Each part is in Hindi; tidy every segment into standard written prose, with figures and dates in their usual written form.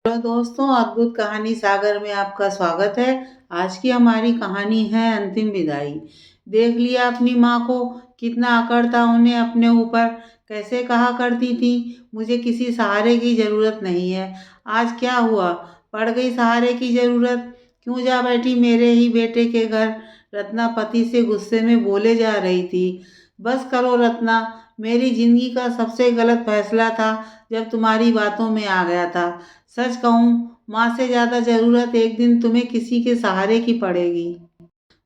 हेलो दोस्तों, अद्भुत कहानी सागर में आपका स्वागत है। आज की हमारी कहानी है अंतिम विदाई। देख लिया अपनी माँ को, कितना अकड़ था उन्हें अपने ऊपर। कैसे कहा करती थी, मुझे किसी सहारे की जरूरत नहीं है। आज क्या हुआ, पड़ गई सहारे की जरूरत। क्यों जा बैठी मेरे ही बेटे के घर। रत्ना पति से गुस्से में बोले जा रही थी। बस करो रत्ना, मेरी जिंदगी का सबसे गलत फैसला था जब तुम्हारी बातों में आ गया था। सच कहूँ, माँ से ज़्यादा ज़रूरत एक दिन तुम्हें किसी के सहारे की पड़ेगी।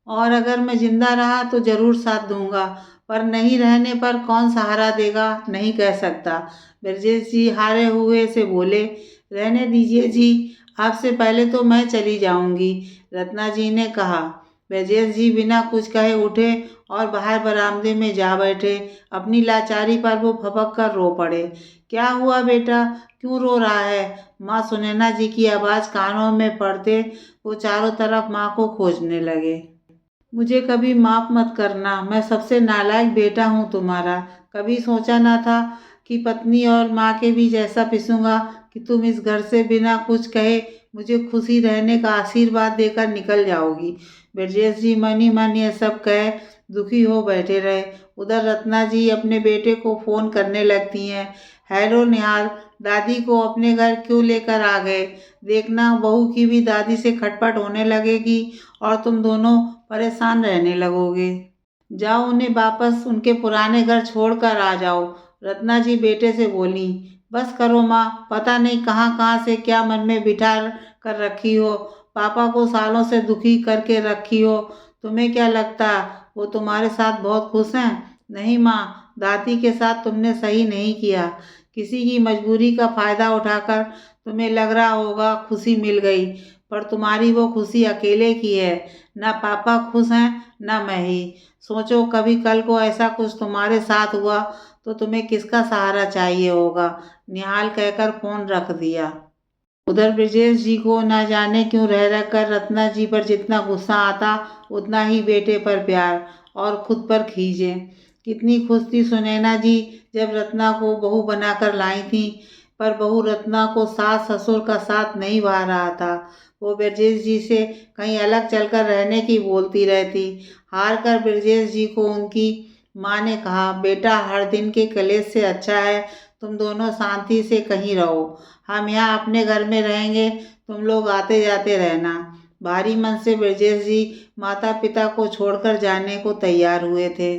और अगर मैं जिंदा रहा तो ज़रूर साथ दूंगा, पर नहीं रहने पर कौन सहारा देगा नहीं कह सकता। ब्रजेश जी हारे हुए से बोले, रहने दीजिए जी, आपसे पहले तो मैं चली जाऊंगी। रत्ना जी ने कहा। ब्रजेश जी बिना कुछ कहे उठे और बाहर बरामदे में जा बैठे। अपनी लाचारी पर वो फपक कर रो पड़े। क्या हुआ बेटा, क्यों रो रहा है। माँ सुनैना जी की आवाज़ कानों में पड़ते वो चारों तरफ माँ को खोजने लगे। मुझे कभी माफ मत करना, मैं सबसे नालायक बेटा हूँ तुम्हारा। कभी सोचा ना था कि पत्नी और माँ के बीच ऐसा पिसूंगा कि तुम इस घर से बिना कुछ कहे मुझे खुशी रहने का आशीर्वाद देकर निकल जाओगी। ब्रजेश जी मन ही मन ये सब कह दुखी हो बैठे रहे। उधर रत्ना जी अपने बेटे को फोन करने लगती हैं। हेलो निहाल, दादी को अपने घर क्यों लेकर आ गए। देखना बहू की भी दादी से खटपट होने लगेगी और तुम दोनों परेशान रहने लगोगे। जाओ उन्हें वापस उनके पुराने घर छोड़कर आ जाओ। रत्ना जी बेटे से बोली। बस करो माँ, पता नहीं कहाँ कहाँ से क्या मन में बिठा कर रखी हो। पापा को सालों से दुखी करके रखी हो। तुम्हें क्या लगता वो तुम्हारे साथ बहुत खुश हैं। नहीं माँ, दादी के साथ तुमने सही नहीं किया। किसी की मजबूरी का फायदा उठाकर तुम्हें लग रहा होगा खुशी मिल गई, पर तुम्हारी वो खुशी अकेले की है। ना पापा खुश हैं ना मैं ही। सोचो कभी कल को ऐसा कुछ तुम्हारे साथ हुआ तो तुम्हें किसका सहारा चाहिए होगा। निहाल कहकर फोन रख दिया। उधर ब्रजेश जी को ना जाने क्यों रह रह कर रत्ना जी पर जितना गुस्सा आता उतना ही बेटे पर प्यार और खुद पर खींचे। कितनी खुश थी सुनैना जी जब रत्ना को बहू बनाकर लाई थी, पर बहू रत्ना को सास ससुर का साथ नहीं भा रहा था। वो ब्रजेश जी से कहीं अलग चलकर रहने की बोलती रहती। हार कर ब्रजेश जी को उनकी माँ ने कहा, बेटा हर दिन के कलेश से अच्छा है तुम दोनों शांति से कहीं रहो। हम यहाँ अपने घर में रहेंगे, तुम लोग आते जाते रहना। भारी मन से ब्रजेश जी माता पिता को छोड़कर जाने को तैयार हुए थे।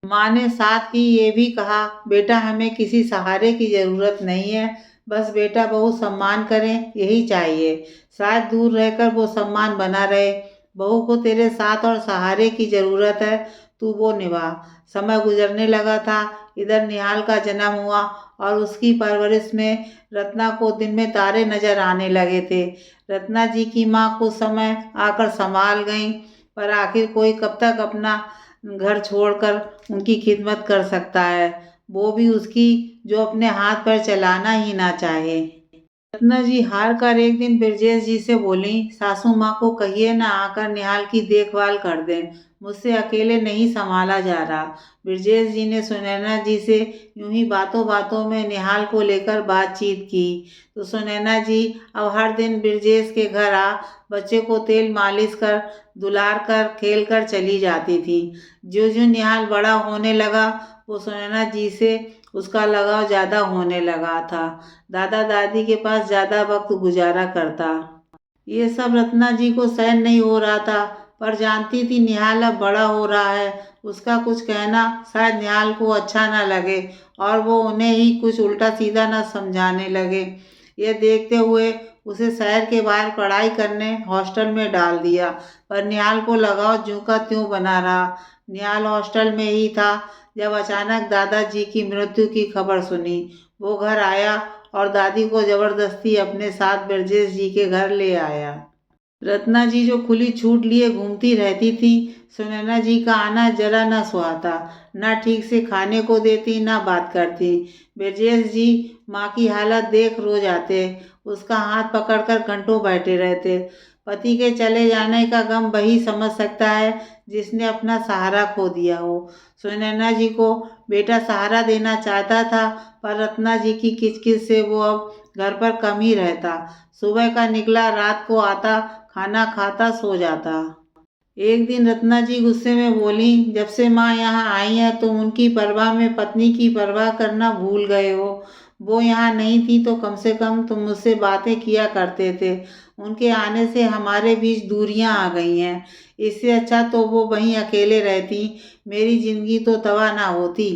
माँ ने साथ ही ये भी कहा, बेटा हमें किसी सहारे की जरूरत नहीं है, बस बेटा बहू सम्मान करें यही चाहिए। शायद दूर रहकर वो सम्मान बना रहे। बहू को तेरे साथ और सहारे की जरूरत है, तू वो निभा। समय गुजरने लगा था। इधर निहाल का जन्म हुआ और उसकी परवरिश में रत्ना को दिन में तारे नजर आने लगे थे। रत्ना जी की माँ कुछ समय आकर संभाल गईं, पर आखिर कोई कब तक अपना घर छोड़कर उनकी खिदमत कर सकता है, वो भी उसकी जो अपने हाथ पर चलाना ही ना चाहे। रत्ना जी हार कर एक दिन ब्रजेश जी से बोली, सासू माँ को कहिए ना आकर निहाल की देखभाल कर दें, मुझसे अकेले नहीं संभाला जा रहा। ब्रजेश जी ने सुनैना जी से यूं ही बातों बातों में निहाल को लेकर बातचीत की, तो सुनैना जी अब हर दिन ब्रजेश के घर आ बच्चे को तेल मालिश कर दुलार कर खेल कर चली जाती थी। जो जो निहाल बड़ा होने लगा वो सुनैना जी से उसका लगाव ज़्यादा होने लगा था। दादा दादी के पास ज़्यादा वक्त गुजारा करता। ये सब रत्ना जी को सहन नहीं हो रहा था, पर जानती थी निहाल अब बड़ा हो रहा है। उसका कुछ कहना शायद निहाल को अच्छा ना लगे और वो उन्हें ही कुछ उल्टा सीधा ना समझाने लगे। ये देखते हुए उसे शहर के बाहर पढ़ाई करने हॉस्टल में डाल दिया, पर निहाल को लगाव ज्यों का त्यों बना रहा। निहाल हॉस्टल में ही था जब अचानक दादाजी की मृत्यु की खबर सुनी। वो घर आया और दादी को जबरदस्ती अपने साथ ब्रजेश जी के घर ले आया। रत्ना जी जो खुली छूट लिए घूमती रहती थी, सुनैना जी का आना जरा न सुहाता। ना ठीक से खाने को देती ना बात करती। ब्रजेश जी माँ की हालत देख रोज आते, उसका हाथ पकड़कर घंटों बैठे रहते। पति के चले जाने का गम वही समझ सकता है जिसने अपना सहारा खो दिया हो। सुनैना जी को बेटा सहारा देना चाहता था, पर रत्ना जी की किचकिच से वो अब घर पर कम ही रहता। सुबह का निकला, रात को आता, खाना खाता, सो जाता। एक दिन रत्ना जी गुस्से में बोली, जब से माँ यहाँ आई है तुम उनकी परवाह में पत्नी की परवाह करना भूल गए हो। वो यहाँ नहीं थी तो कम से कम तुम मुझसे बातें किया करते थे। उनके आने से हमारे बीच दूरियां आ गई हैं। इससे अच्छा तो वो वहीं अकेले रहती, मेरी जिंदगी तो तबाह ना होती।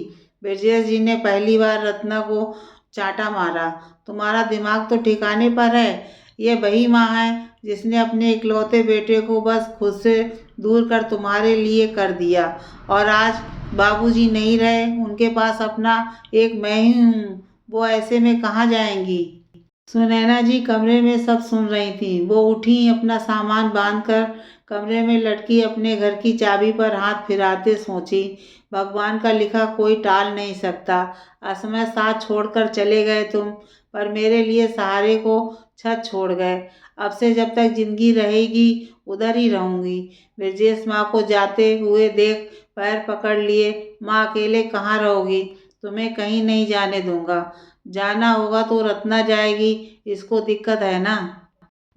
ब्रजेश जी ने पहली बार रत्ना को चांटा मारा। तुम्हारा दिमाग तो ठिकाने पर है। ये वही माँ है जिसने अपने इकलौते बेटे को बस खुद से दूर कर तुम्हारे लिए कर दिया, और आज बाबूजी नहीं रहे, उनके पास अपना एक मैं ही हूँ। वो ऐसे में कहाँ जाएंगी। सुनैना जी कमरे में सब सुन रही थी। वो उठी, अपना सामान बांधकर कमरे में लटकी अपने घर की चाबी पर हाथ फिराते सोची, भगवान का लिखा कोई टाल नहीं सकता। असमय साथ छोड़कर चले गए तुम, पर मेरे लिए सहारे को छत छोड़ गए। अब से जब तक जिंदगी रहेगी उधर ही रहूंगी। ब्रजेश माँ को जाते हुए देख पैर पकड़ लिए, माँ अकेले कहाँ रहोगी, तुम्हें कहीं नहीं जाने दूंगा। जाना होगा तो रत्ना जाएगी, इसको दिक्कत है ना।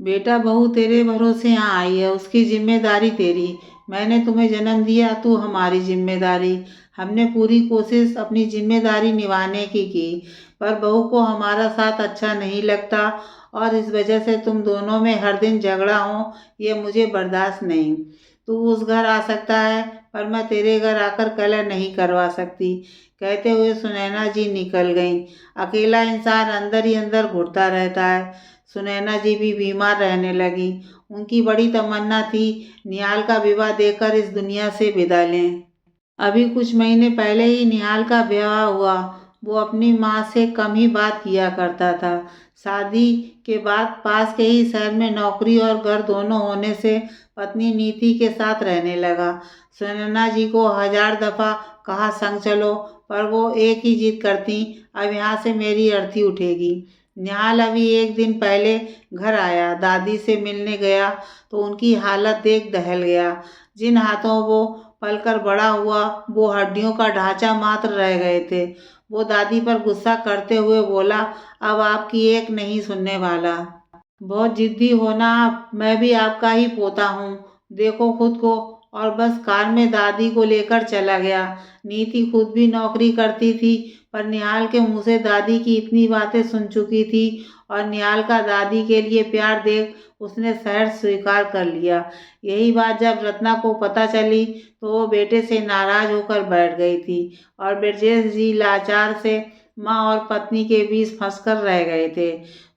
बेटा बहू तेरे भरोसे यहाँ आई है, उसकी जिम्मेदारी तेरी। मैंने तुम्हें जन्म दिया, तू हमारी जिम्मेदारी। हमने पूरी कोशिश अपनी जिम्मेदारी निभाने की, पर बहू को हमारा साथ अच्छा नहीं लगता, और इस वजह से तुम दोनों में हर दिन झगड़ा हो, ये मुझे बर्दाश्त नहीं। तू उस घर आ सकता है, पर मैं तेरे घर आकर कलह नहीं करवा सकती। कहते हुए सुनैना जी निकल गईं। अकेला इंसान अंदर ही अंदर घुटता रहता है। सुनैना जी भी बीमार रहने लगी। उनकी बड़ी तमन्ना थी निहाल का विवाह देकर इस दुनिया से विदा लें। अभी कुछ महीने पहले ही निहाल का विवाह हुआ। वो अपनी माँ से कम ही बात किया करता था। शादी के बाद पास के ही शहर में नौकरी और घर दोनों होने से पत्नी नीति के साथ रहने लगा। सुनैना जी को 1000 दफा कहा संग चलो, पर वो एक ही जिद करती, अब यहाँ से मेरी अर्थी उठेगी। निहाल अभी एक दिन पहले घर आया, दादी से मिलने गया तो उनकी हालत देख दहल गया। जिन हाथों वो पलकर बड़ा हुआ, वो हड्डियों का ढांचा मात्र रह गए थे। वो दादी पर गुस्सा करते हुए बोला, अब आपकी एक नहीं सुनने वाला। बहुत जिद्दी हो ना आप, मैं भी आपका ही पोता हूँ, देखो खुद को। और बस कार में दादी को लेकर चला गया। नीति खुद भी नौकरी करती थी, पर निहाल के मुंह से दादी की इतनी बातें सुन चुकी थी, और निहाल का दादी के लिए प्यार देख उसने सहर्ष स्वीकार कर लिया। यही बात जब रत्ना को पता चली तो वो बेटे से नाराज होकर बैठ गई थी, और ब्रजेश जी लाचार से माँ और पत्नी के बीच फंसकर रह गए थे।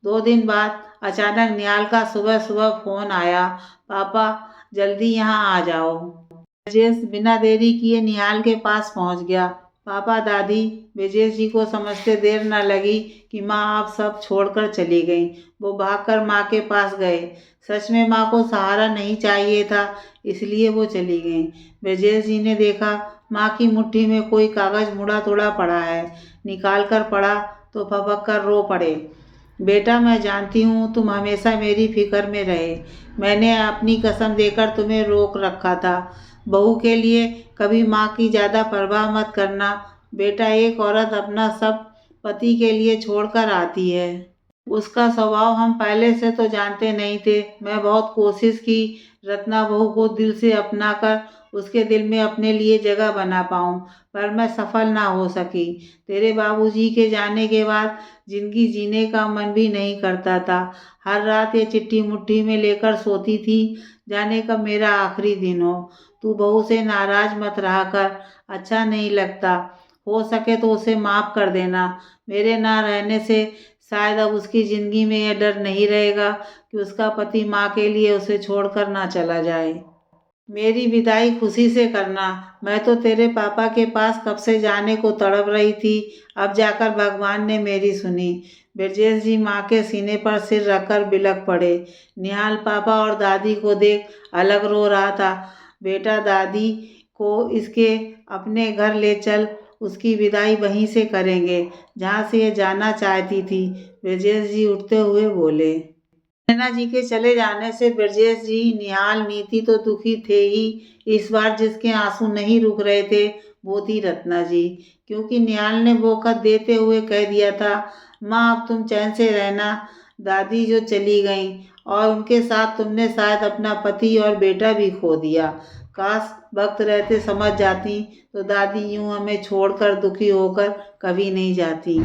2 दिन बाद अचानक निहाल का सुबह सुबह फोन आया, पापा जल्दी यहाँ आ जाओ। ब्रजेश बिना देरी किए निहाल के पास पहुँच गया। पापा दादी, ब्रजेश जी को समझते देर न लगी कि माँ आप सब छोड़कर चली गई। वो भागकर माँ के पास गए। सच में माँ को सहारा नहीं चाहिए था, इसलिए वो चली गई। ब्रजेश जी ने देखा माँ की मुट्ठी में कोई कागज मुड़ा तोड़ा पड़ा है। निकाल कर पढ़ा तो भभक कर रो पड़े। बेटा मैं जानती हूँ तुम हमेशा मेरी फिक्र में रहे। मैंने अपनी कसम देकर तुम्हें रोक रखा था। बहू के लिए कभी माँ की ज़्यादा परवाह मत करना। बेटा एक औरत अपना सब पति के लिए छोड़कर आती है। उसका स्वभाव हम पहले से तो जानते नहीं थे। मैं बहुत कोशिश की रत्ना बहू को दिल से अपना कर उसके दिल में अपने लिए जगह बना पाऊँ, पर मैं सफल ना हो सकी। तेरे बाबूजी के जाने के बाद जिंदगी जीने का मन भी नहीं करता था। हर रात ये चिट्ठी मुट्ठी में लेकर सोती थी, जाने कब मेरा आखिरी दिन हो। तू बहू से नाराज मत रहा कर, अच्छा नहीं लगता। हो सके तो उसे माफ कर देना। मेरे ना रहने से शायद अब उसकी जिंदगी में यह डर नहीं रहेगा कि उसका पति माँ के लिए उसे छोड़कर ना चला जाए। मेरी विदाई खुशी से करना। मैं तो तेरे पापा के पास कब से जाने को तड़प रही थी, अब जाकर भगवान ने मेरी सुनी। ब्रजेश जी माँ के सीने पर सिर रखकर बिलख पड़े। निहाल पापा और दादी को देख अलग रो रहा था। बेटा दादी को इसके अपने घर ले चल, उसकी विदाई वहीं से करेंगे जहाँ से ये जाना चाहती थी। ब्रजेश जी उठते हुए बोले। नैना जी के चले जाने से ब्रजेश जी, निहाल, नीति तो दुखी थे ही। इस बार जिसके आंसू नहीं रुक रहे थे वो थी रत्ना जी, क्योंकि निहाल ने वो खत देते हुए कह दिया था, माँ अब तुम चैन से रहना। दादी जो चली गईं और उनके साथ तुमने शायद अपना पति और बेटा भी खो दिया। काश वक्त रहते समझ जाती तो दादी यूं हमें छोड़कर दुखी होकर कभी नहीं जाती।